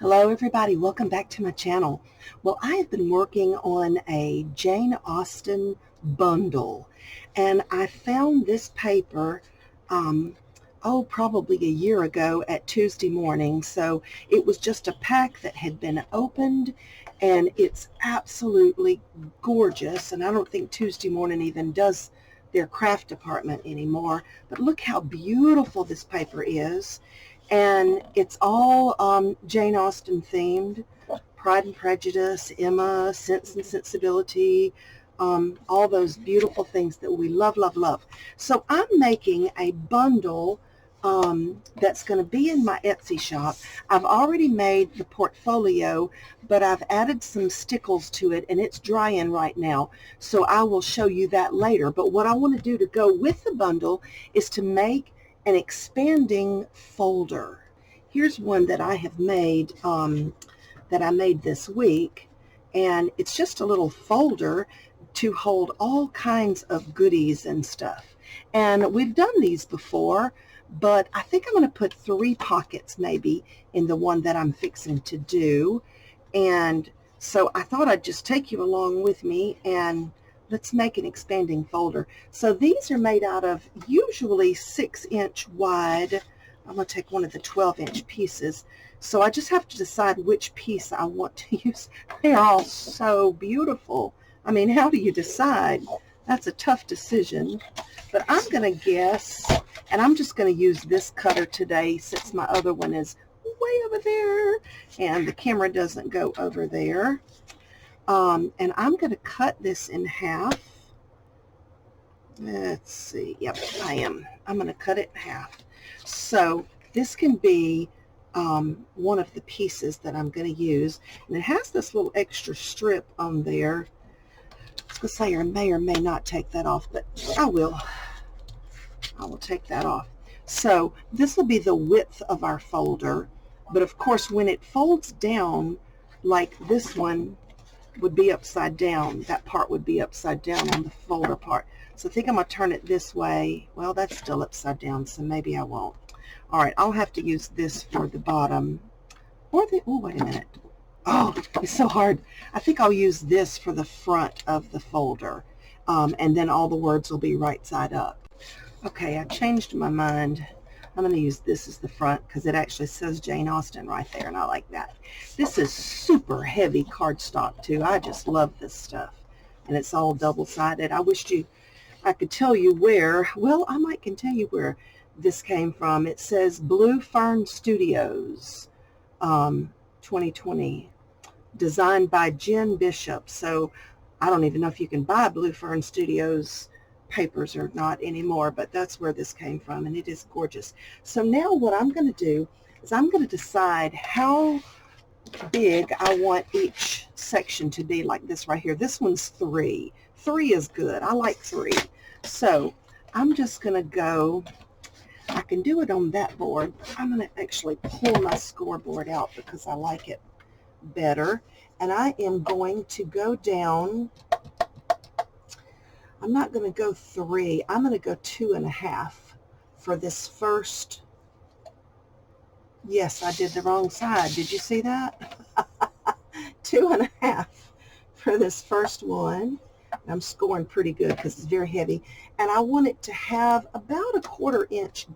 Hello everybody, welcome back to my channel. Well, I have been working on a Jane Austen bundle and I found this paper probably a year ago at Tuesday morning. So it was just a pack that had been opened and it's absolutely gorgeous, and I don't think Tuesday morning even does their craft department anymore, but look how beautiful this paper is. And it's all Jane Austen themed. Pride and Prejudice, Emma, Sense and Sensibility, all those beautiful things that we love, love, love. So I'm making a bundle that's going to be in my Etsy shop. I've already made the portfolio, but I've added some stickles to it and it's drying right now. So I will show you that later. But what I want to do to go with the bundle is to make an expanding folder. Here's one that I have made that I made this week, and it's just a little folder to hold all kinds of goodies and stuff. And we've done these before, but I think I'm going to put 3 pockets maybe in the one that I'm fixing to do. And so I thought I'd just take you along with me and let's make an expanding folder. So these are made out of usually 6-inch wide. I'm going to take one of the 12-inch pieces. So I just have to decide which piece I want to use. They're all so beautiful. I mean, how do you decide? That's a tough decision. But I'm going to guess, and I'm just going to use this cutter today since my other one is way over there and the camera doesn't go over there. And I'm going to cut this in half. Let's see. Yep, I am. I'm going to cut it in half. So this can be one of the pieces that I'm going to use. And it has this little extra strip on there. I was going to say I may or may not take that off, but I will. I will take that off. So this will be the width of our folder. But of course, when it folds down, like this one would be upside down, that part would be upside down on the folder part. So I think I'm going to turn it this way. Well, that's still upside down, so maybe I won't. All right, I'll have to use this for the bottom. Or the, oh, wait a minute. Oh, it's so hard. I think I'll use this for the front of the folder. And then all the words will be right side up. Okay, I changed my mind. I'm going to use this as the front because it actually says Jane Austen right there, and I like that. This is super heavy cardstock, too. I just love this stuff. And it's all double-sided. I wish I could tell you where. Well, I might can tell you where this came from. It says Blue Fern Studios, 2020, designed by Jen Bishop. So I don't even know if you can buy Blue Fern Studios papers or not anymore, but that's where this came from, and it is gorgeous. So now what I'm going to do is I'm going to decide how big I want each section to be. Like this right here. This one's 3. 3 is good. I like 3. So I'm just going to go, I can do it on that board, but I'm going to actually pull my scoreboard out because I like it better. And I am going to go down, I'm not going to go 3, I'm going to go 2.5 for this first. Yes, I did the wrong side. Did you see that? 2.5 for this first one. I'm scoring pretty good because it's very heavy. And I want it to have about a 1/4 inch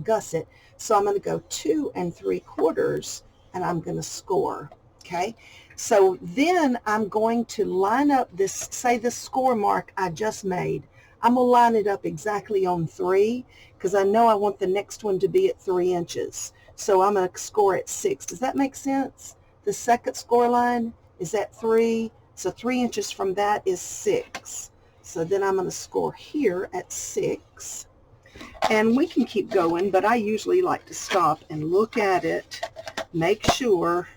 gusset. So I'm going to go 2 3/4 and I'm going to score. Okay. So then I'm going to line up this, say the score mark I just made. I'm going to line it up exactly on 3 because I know I want the next one to be at 3 inches. So I'm going to score at 6. Does that make sense? The second score line is at 3. So 3 inches from that is 6. So then I'm going to score here at 6. And we can keep going, but I usually like to stop and look at it, make sure.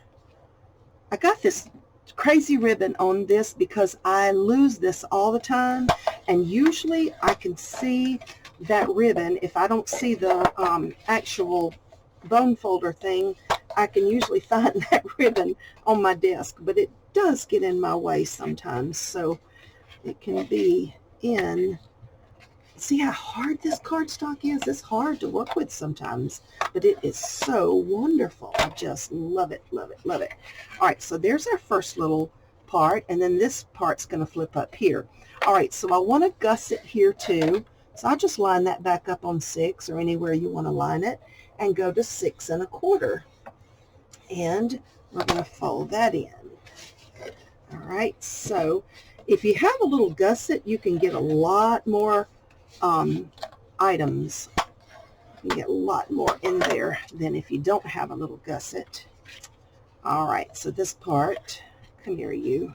I got this crazy ribbon on this because I lose this all the time, and usually I can see that ribbon. If I don't see the actual bone folder thing, I can usually find that ribbon on my desk, but it does get in my way sometimes, so it can be in See how hard this cardstock is? It's hard to work with sometimes, but it is so wonderful. I just love it, love it, love it. All right, so there's our first little part, and then this part's going to flip up here. All right, so I want to gusset here too. So I'll just line that back up on 6 or anywhere you want to line it and go to 6 1/4. And we're going to fold that in. All right, so if you have a little gusset, you can get a lot more items. You can get a lot more in there than if you don't have a little gusset. All right, so this part, come here you.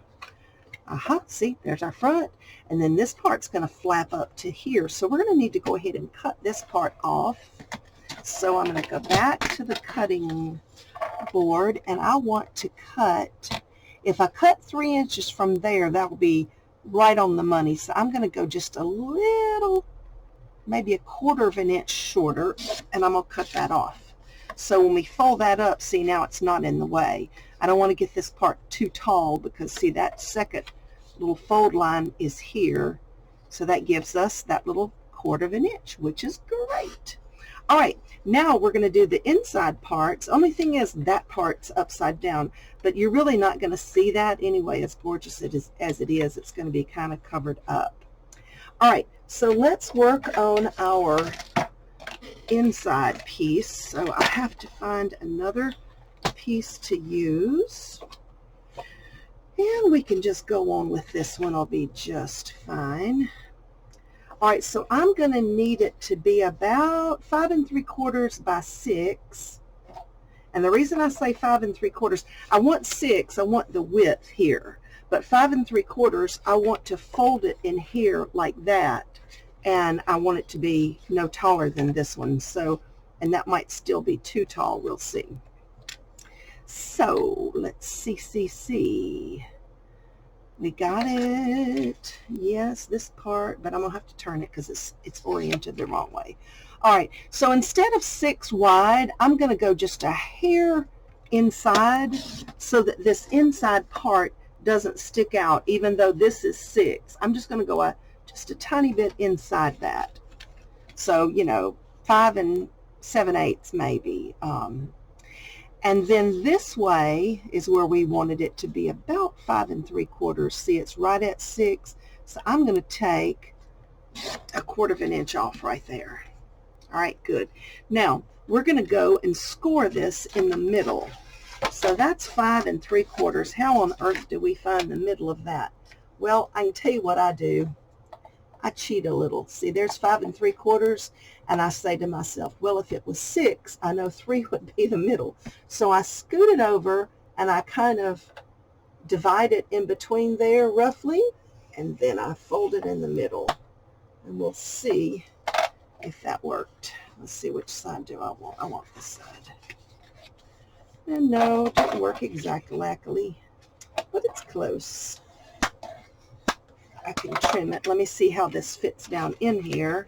See, there's our front. And then this part's going to flap up to here. So we're going to need to go ahead and cut this part off. So I'm going to go back to the cutting board, and I want to cut, if I cut 3 inches from there, that will be right on the money. So I'm going to go just a little, maybe 1/4 of an inch shorter, and I'm going to cut that off. So when we fold that up, see, now it's not in the way. I don't want to get this part too tall because, see, that second little fold line is here. So that gives us that little 1/4 of an inch, which is great. All right, now we're going to do the inside parts. Only thing is that part's upside down, but you're really not going to see that anyway, as gorgeous as it is. It's going to be kind of covered up. All right, so let's work on our inside piece. So I have to find another piece to use. And we can just go on with this one. I'll be just fine. All right, so I'm going to need it to be about 5 3/4 by 6. And the reason I say 5 3/4, I want 6, I want the width here. But 5 3/4, I want to fold it in here like that. And I want it to be no taller than this one. So, and that might still be too tall, we'll see. So let's see. We got it. Yes, this part, but I'm going to have to turn it because it's oriented the wrong way. All right, so instead of 6 wide, I'm going to go just a hair inside so that this inside part doesn't stick out, even though this is 6. I'm just going to go just a tiny bit inside that. So, 5 7/8 maybe. And then this way is where we wanted it to be about 5 3/4. See, it's right at 6. So I'm going to take 1/4 of an inch off right there. All right, good. Now we're going to go and score this in the middle. So that's 5 3/4. How on earth do we find the middle of that? Well, I can tell you what I do. I cheat a little. See, there's 5 3/4, and I say to myself, well, if it was 6, I know 3 would be the middle. So I scoot it over, and I kind of divide it in between there roughly, and then I fold it in the middle. And we'll see if that worked. Let's see, which side do I want? I want this side. And no, it didn't work exactly, but it's close. I can trim it. Let me see how this fits down in here.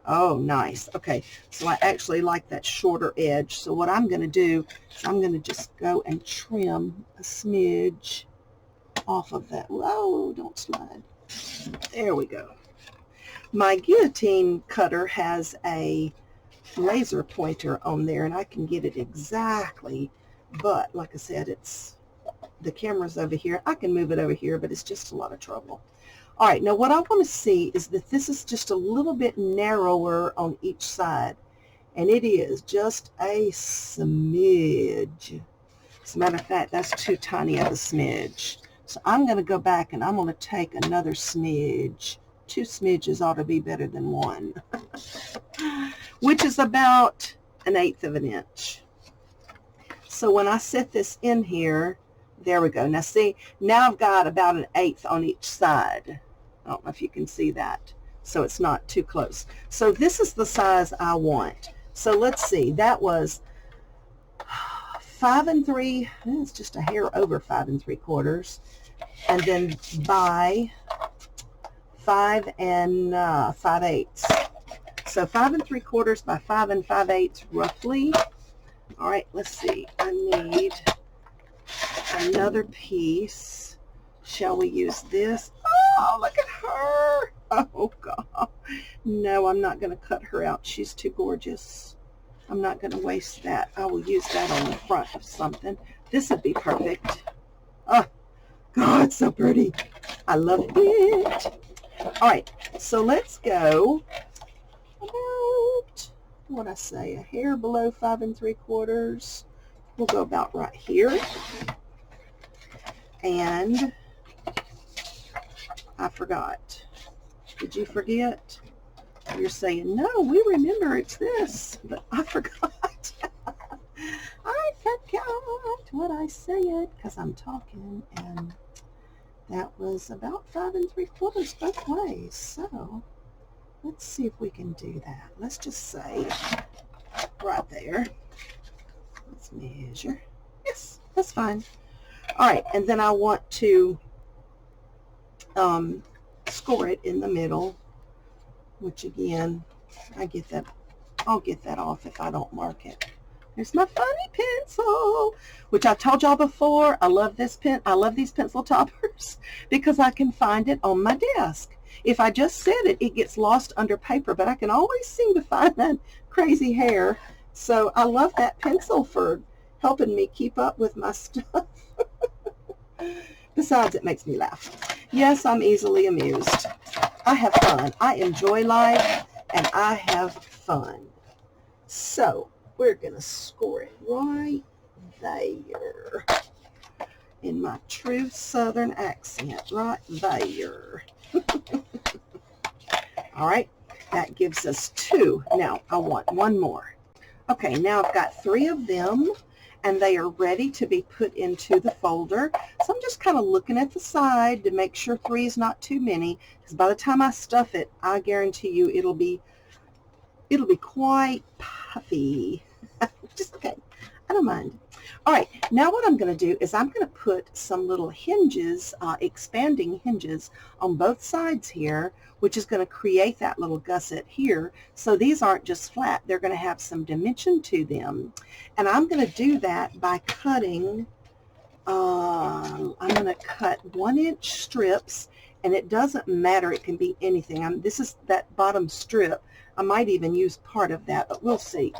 Oh, nice. Okay, so I actually like that shorter edge. So what I'm going to do is I'm going to just go and trim a smidge off of that. Whoa, don't slide. There we go. My guillotine cutter has a laser pointer on there, and I can get it exactly. But like I said, the camera's over here. I can move it over here, but it's just a lot of trouble. All right, now what I want to see is that this is just a little bit narrower on each side, and it is just a smidge. As a matter of fact, that's too tiny of a smidge. So I'm going to go back and I'm going to take another smidge. 2 smidges ought to be better than 1, which is about 1/8 of an inch. So when I set this in here, there we go. Now see, now I've got about 1/8 on each side. I don't know if you can see that. So it's not too close. So this is the size I want. So let's see, that was 5 3, it's just a hair over 5 3/4, and then by 5 5/8. So 5 3/4 by 5 5/8 roughly. All right, let's see. I need another piece. Shall we use this? Oh, look at her. Oh, God. No, I'm not going to cut her out. She's too gorgeous. I'm not going to waste that. I will use that on the front of something. This would be perfect. Oh, God, so pretty. I love it. All right, so let's go about, what I say, a hair below 5 3/4. We'll go about right here. And I forgot. Did you forget? You're saying, no, we remember it's this, but I forgot. I forgot what I said because I'm talking, and that was about 5 3/4 both ways. So let's see if we can do that. Let's just say right there. Let's measure. Yes, that's fine. All right, and then I want to score it in the middle, which again, I'll get that off if I don't mark it. There's my funny pencil, which I told y'all before. I love this pen. I love these pencil toppers because I can find it on my desk. If I just set it, it gets lost under paper, but I can always seem to find that crazy hair. So I love that pencil for helping me keep up with my stuff. Besides, it makes me laugh. Yes, I'm easily amused. I have fun. I enjoy life, and I have fun. So we're going to score it right there in my true Southern accent, right there. All right, that gives us 2. Now, I want 1 more. Okay, now I've got 3 of them, and they are ready to be put into the folder. So I'm just kind of looking at the side to make sure 3 is not too many, because by the time I stuff it, I guarantee you it'll be quite puffy. Just okay. I don't mind. All right, now what I'm going to do is I'm going to put some little hinges, expanding hinges on both sides here, which is going to create that little gusset here. So these aren't just flat. They're going to have some dimension to them. And I'm going to do that by cutting, I'm going to cut 1-inch strips, and it doesn't matter. It can be anything. This is that bottom strip. I might even use part of that, but we'll see.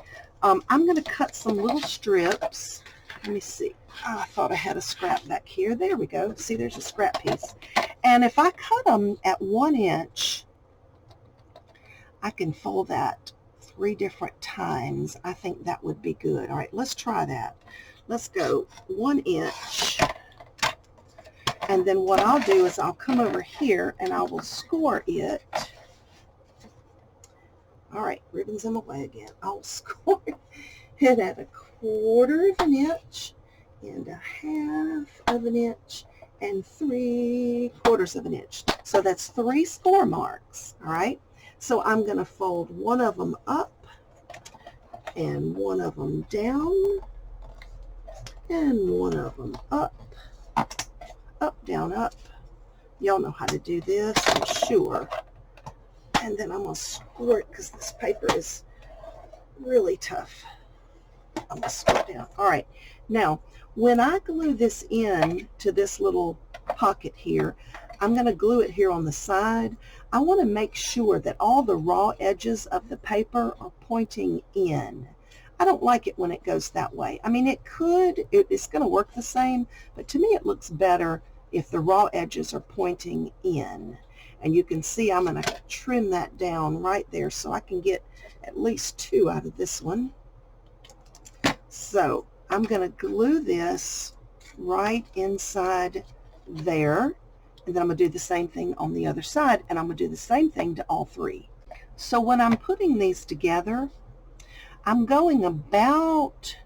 I'm going to cut some little strips. Let me see. Oh, I thought I had a scrap back here. There we go. See, there's a scrap piece. And if I cut them at 1 inch, I can fold that 3 different times. I think that would be good. All right, let's try that. Let's go 1 inch. And then what I'll do is I'll come over here and I will score it. All right, ribbons in my way again. I'll score it at 1/4 of an inch and 1/2 of an inch and 3/4 of an inch. So that's 3 score marks, all right? So I'm going to fold 1 of them up and 1 of them down and 1 of them up, up, down, up. Y'all know how to do this, I'm sure. And then I'm going to score it because this paper is really tough. I'm going to score it down. All right. Now, when I glue this in to this little pocket here, I'm going to glue it here on the side. I want to make sure that all the raw edges of the paper are pointing in. I don't like it when it goes that way. I mean, it's going to work the same, but to me it looks better if the raw edges are pointing in. And you can see I'm going to trim that down right there so I can get at least 2 out of this one. So I'm going to glue this right inside there. And then I'm going to do the same thing on the other side. And I'm going to do the same thing to all 3. So when I'm putting these together, I'm going about,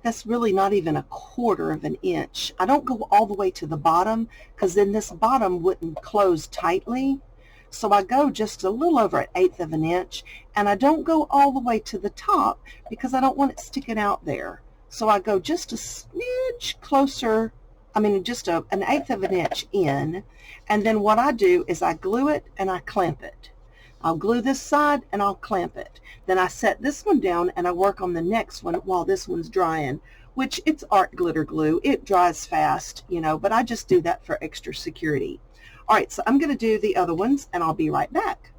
that's really not even 1/4 of an inch. I don't go all the way to the bottom because then this bottom wouldn't close tightly. So I go just a little over 1/8 of an inch, and I don't go all the way to the top because I don't want it sticking out there. So I go just a smidge closer, just an 1/8 of an inch in, and then what I do is I glue it and I clamp it. I'll glue this side and I'll clamp it. Then I set this one down and I work on the next one while this one's drying, which it's art glitter glue. It dries fast, but I just do that for extra security. All right, so I'm going to do the other ones and I'll be right back.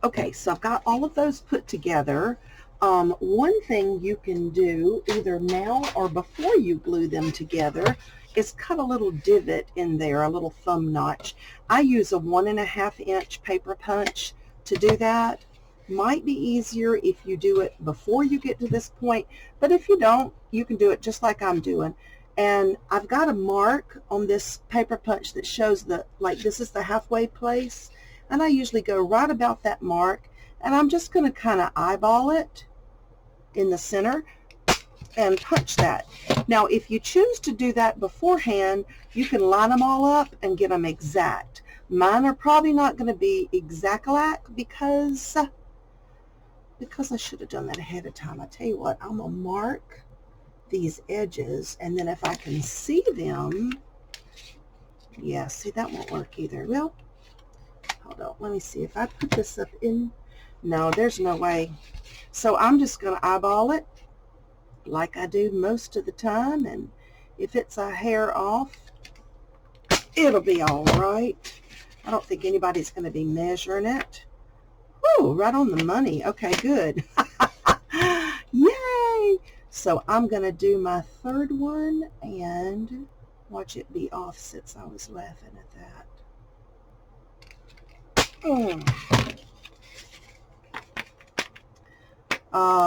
Okay, so I've got all of those put together. One thing you can do either now or before you glue them together is cut a little divot in there, a little thumb notch. I use a 1.5-inch paper punch to do that. Might be easier if you do it before you get to this point, but if you don't, you can do it just like I'm doing. And I've got a mark on this paper punch that shows like this is the halfway place. And I usually go right about that mark, and I'm just going to kind of eyeball it in the center and punch that. Now, if you choose to do that beforehand, you can line them all up and get them exact. Mine are probably not going to be exact because I should have done that ahead of time. I tell you what, I'm going to mark these edges, and then if I can see them, yeah, see, that won't work either. Well, hold on, let me see if I put this up in. No, there's no way. So I'm just going to eyeball it like I do most of the time, and if it's a hair off, it'll be all right. I don't think anybody's going to be measuring it. Woo, right on the money. Okay, good. Yay! So I'm going to do my third one and watch it be off since I was laughing at that.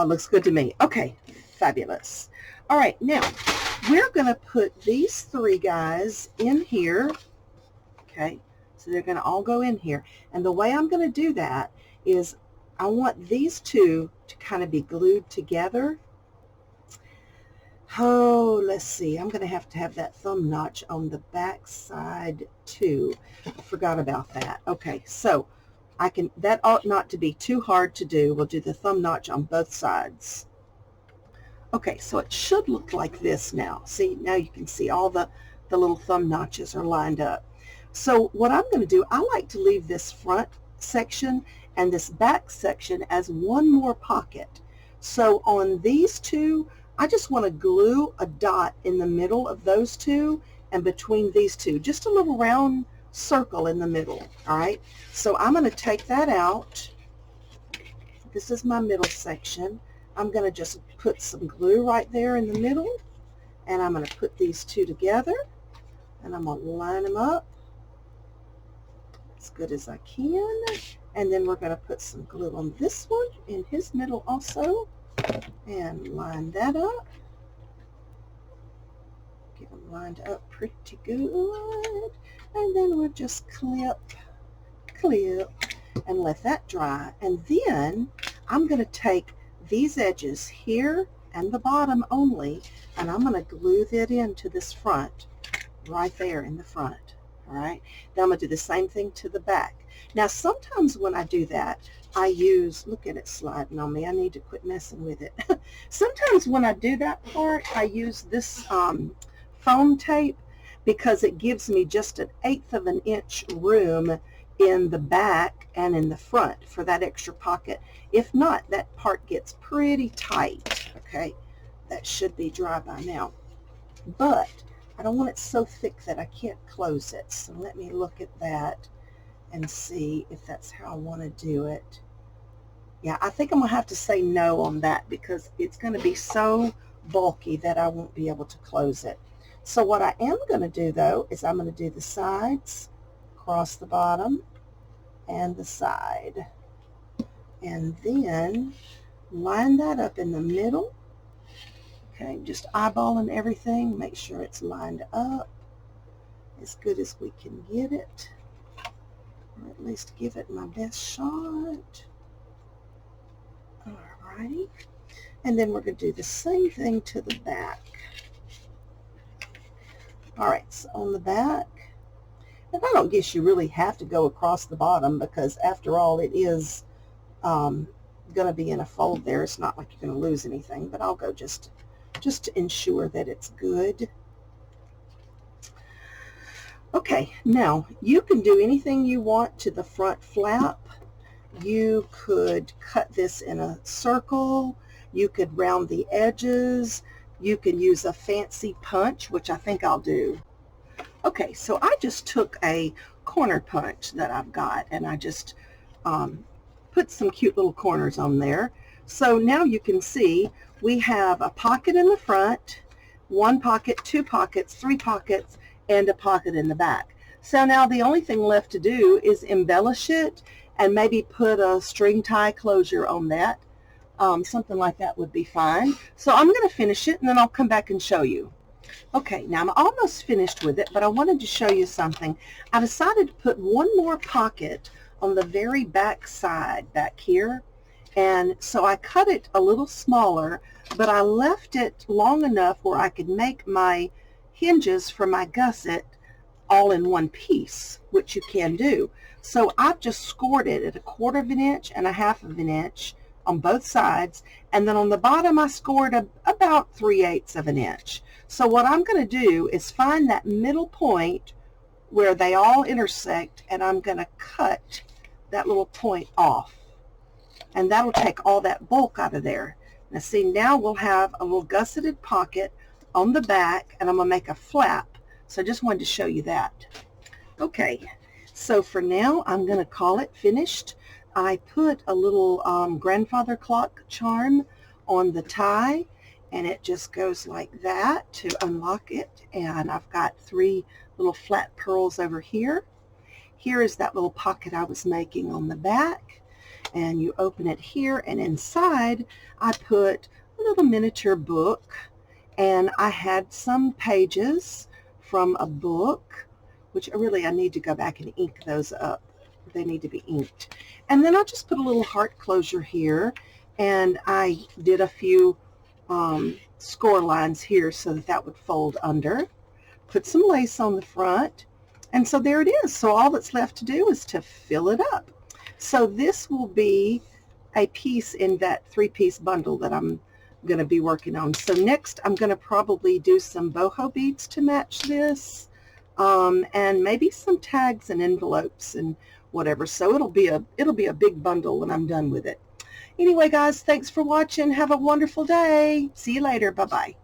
Looks good to me. Okay, fabulous. All right, now we're going to put these three guys in here. Okay, so they're going to all go in here. And the way I'm going to do that is I want these two to kind of be glued together. Oh, let's see. I'm going to have that thumb notch on the back side too. I forgot about that. Okay, so that ought not to be too hard to do. We'll do the thumb notch on both sides. Okay, so it should look like this now. See, now you can see all the little thumb notches are lined up. So what I'm going to do, I like to leave this front section and this back section as one more pocket. So on these two, I just want to glue a dot in the middle of those two and between these two, just a little round circle in the middle. All right, so I'm going to take that out. This is my middle section. I'm going to just put some glue right there in the middle, and I'm going to put these two together, and I'm going to line them up as good as I can, and then we're going to put some glue on this one in his middle also, and line that up. Get them lined up pretty good, and then we'll just clip, and let that dry. And then I'm going to take these edges here and the bottom only, and I'm going to glue that into this front, right there in the front. All right, then I'm going to do the same thing to the back. Now sometimes when I do that, I use, look at it sliding on me, I need to quit messing with it. Sometimes when I do that part, I use this foam tape because it gives me just 1/8 of an inch room in the back and in the front for that extra pocket. If not, that part gets pretty tight. Okay, that should be dry by now, but I don't want it so thick that I can't close it. So let me look at that and see if that's how I want to do it. Yeah, I think I'm going to have to say no on that because it's going to be so bulky that I won't be able to close it. So what I am going to do though is I'm going to do the sides, across the bottom, and the side, and then line that up in the middle. Okay, just eyeballing everything, make sure it's lined up as good as we can get it, or at least give it my best shot. Alrighty, and then we're going to do the same thing to the back. Alright, so on the back, and I don't guess you really have to go across the bottom because after all it is going to be in a fold there. It's not like you're going to lose anything, but I'll go just to ensure that it's good. Okay, now you can do anything you want to the front flap. You could cut this in a circle. You could round the edges. You can use a fancy punch, which I think I'll do. Okay, so I just took a corner punch that I've got, and I just put some cute little corners on there. So now you can see we have a pocket in the front, one pocket, two pockets, three pockets, and a pocket in the back. So now the only thing left to do is embellish it and maybe put a string tie closure on that. Something like that would be fine. So I'm going to finish it and then I'll come back and show you. Okay, now I'm almost finished with it, but I wanted to show you something. I decided to put one more pocket on the very back side back here, and so I cut it a little smaller, but I left it long enough where I could make my hinges for my gusset all in one piece, which you can do. So I've just scored it at 1/4 of an inch and 1/2 of an inch on both sides, and then on the bottom I scored about 3/8 of an inch. So what I'm going to do is find that middle point where they all intersect, and I'm going to cut that little point off, and that'll take all that bulk out of there. Now see, now we'll have a little gusseted pocket on the back, and I'm going to make a flap. So I just wanted to show you that. Okay, so for now I'm going to call it finished. I put a little grandfather clock charm on the tie, and it just goes like that to unlock it. And I've got 3 little flat pearls over here. Here is that little pocket I was making on the back, and you open it here, and inside I put a little miniature book, and I had some pages from a book, which I need to go back and ink those up. They need to be inked. And then I just put a little heart closure here, and I did a few score lines here so that would fold under. Put some lace on the front, and so there it is. So all that's left to do is to fill it up. So this will be a piece in that 3-piece bundle that I'm going to be working on. So next I'm going to probably do some boho beads to match this, and maybe some tags and envelopes and whatever. So it'll be a big bundle when I'm done with it. Anyway, guys, thanks for watching. Have a wonderful day. See you later. Bye-bye.